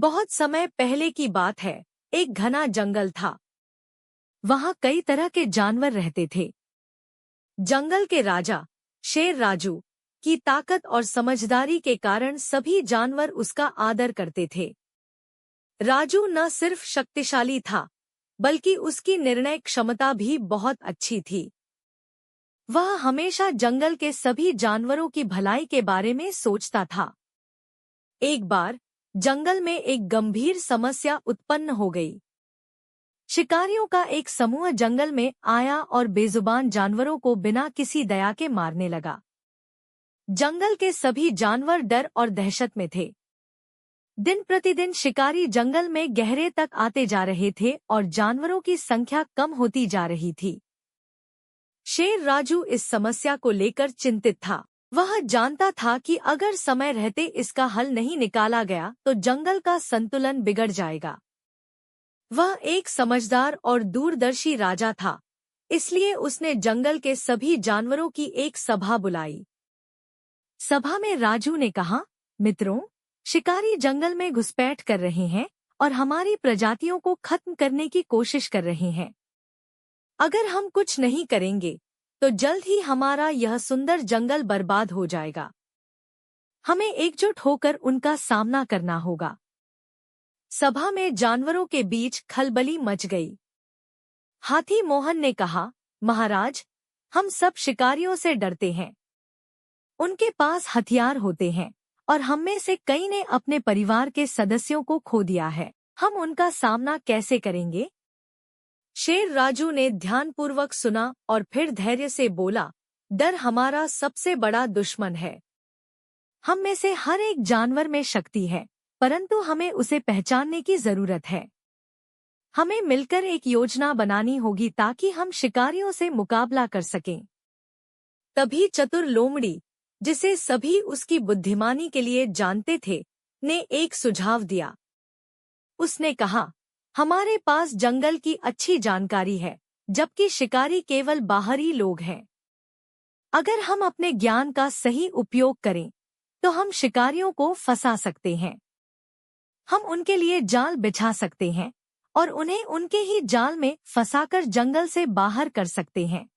बहुत समय पहले की बात है। एक घना जंगल था। वहाँ कई तरह के जानवर रहते थे। जंगल के राजा शेर राजू की ताकत और समझदारी के कारण सभी जानवर उसका आदर करते थे। राजू न सिर्फ शक्तिशाली था, बल्कि उसकी निर्णय क्षमता भी बहुत अच्छी थी। वह हमेशा जंगल के सभी जानवरों की भलाई के बारे में सोचता था। एक बार जंगल में एक गंभीर समस्या उत्पन्न हो गई। शिकारियों का एक समूह जंगल में आया और बेजुबान जानवरों को बिना किसी दया के मारने लगा। जंगल के सभी जानवर डर और दहशत में थे। दिन प्रतिदिन शिकारी जंगल में गहरे तक आते जा रहे थे और जानवरों की संख्या कम होती जा रही थी। शेर राजू इस समस्या को लेकर चिंतित था। वह जानता था कि अगर समय रहते इसका हल नहीं निकाला गया तो जंगल का संतुलन बिगड़ जाएगा। वह एक समझदार और दूरदर्शी राजा था, इसलिए उसने जंगल के सभी जानवरों की एक सभा बुलाई। सभा में राजू ने कहा, मित्रों, शिकारी जंगल में घुसपैठ कर रहे हैं और हमारी प्रजातियों को खत्म करने की कोशिश कर रहे हैं। अगर हम कुछ नहीं करेंगे तो जल्द ही हमारा यह सुंदर जंगल बर्बाद हो जाएगा। हमें एकजुट होकर उनका सामना करना होगा। सभा में जानवरों के खल खलबली मच गई। हाथी मोहन ने कहा, महाराज, हम सब शिकारियों से डरते हैं। उनके पास हथियार होते हैं और हम में से कई ने अपने परिवार के सदस्यों को खो दिया है। हम उनका सामना कैसे करेंगे? शेर राजू ने ध्यानपूर्वक सुना और फिर धैर्य से बोला, डर हमारा सबसे बड़ा दुश्मन है। हम में से हर एक जानवर में शक्ति है, परंतु हमें उसे पहचानने की जरूरत है। हमें मिलकर एक योजना बनानी होगी ताकि हम शिकारियों से मुकाबला कर सकें। तभी चतुर लोमड़ी, जिसे सभी उसकी बुद्धिमानी के लिए जानते थे, ने एक सुझाव दिया। उसने कहा, हमारे पास जंगल की अच्छी जानकारी है, जबकि शिकारी केवल बाहरी लोग हैं। अगर हम अपने ज्ञान का सही उपयोग करें, तो हम शिकारियों को फंसा सकते हैं। हम उनके लिए जाल बिछा सकते हैं और उन्हें उनके ही जाल में फंसाकर जंगल से बाहर कर सकते हैं।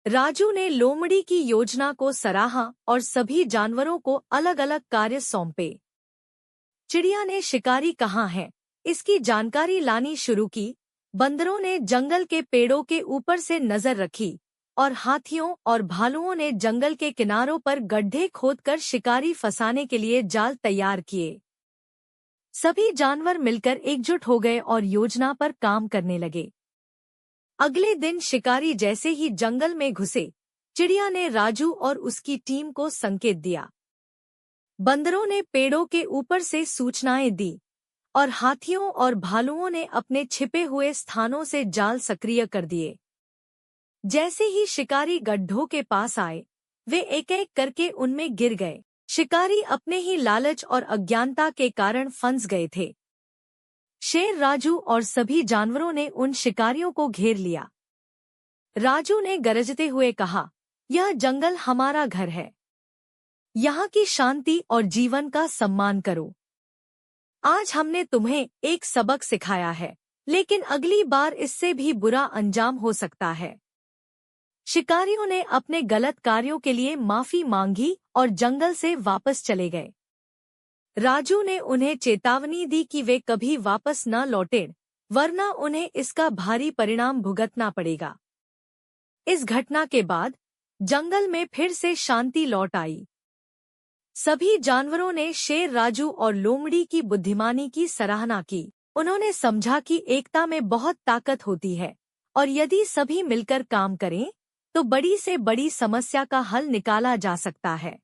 राजू ने लोमड़ी की योजना को सराहा और सभी जानवरों को अलग अलग कार्य सौंपे। चिड़िया ने शिकारी कहाँ है, इसकी जानकारी लानी शुरू की। बंदरों ने जंगल के पेड़ों के ऊपर से नजर रखी और हाथियों और भालुओं ने जंगल के किनारों पर गड्ढे खोदकर शिकारी फंसाने के लिए जाल तैयार किए। सभी जानवर मिलकर एकजुट हो गए और योजना पर काम करने लगे। अगले दिन शिकारी जैसे ही जंगल में घुसे, चिड़िया ने राजू और उसकी टीम को संकेत दिया। बंदरों ने पेड़ों के ऊपर से सूचनाएं दी और हाथियों और भालुओं ने अपने छिपे हुए स्थानों से जाल सक्रिय कर दिए। जैसे ही शिकारी गड्ढों के पास आए, वे एक एक करके उनमें गिर गए। शिकारी अपने ही लालच और अज्ञानता के कारण फंस गए थे। शेर राजू और सभी जानवरों ने उन शिकारियों को घेर लिया। राजू ने गरजते हुए कहा, यह जंगल हमारा घर है। यहाँ की शांति और जीवन का सम्मान करो। आज हमने तुम्हें एक सबक सिखाया है, लेकिन अगली बार इससे भी बुरा अंजाम हो सकता है। शिकारियों ने अपने गलत कार्यों के लिए माफी मांगी और जंगल से वापस चले गए। राजू ने उन्हें चेतावनी दी कि वे कभी वापस न लौटें, वरना उन्हें इसका भारी परिणाम भुगतना पड़ेगा। इस घटना के बाद जंगल में फिर से शांति लौट आई। सभी जानवरों ने शेर राजू और लोमड़ी की बुद्धिमानी की सराहना की। उन्होंने समझा कि एकता में बहुत ताकत होती है और यदि सभी मिलकर काम करें तो बड़ी से बड़ी समस्या का हल निकाला जा सकता है।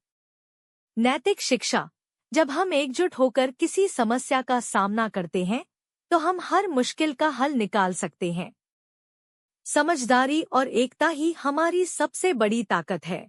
नैतिक शिक्षा: जब हम एकजुट होकर किसी समस्या का सामना करते हैं तो हम हर मुश्किल का हल निकाल सकते हैं। समझदारी और एकता ही हमारी सबसे बड़ी ताकत है।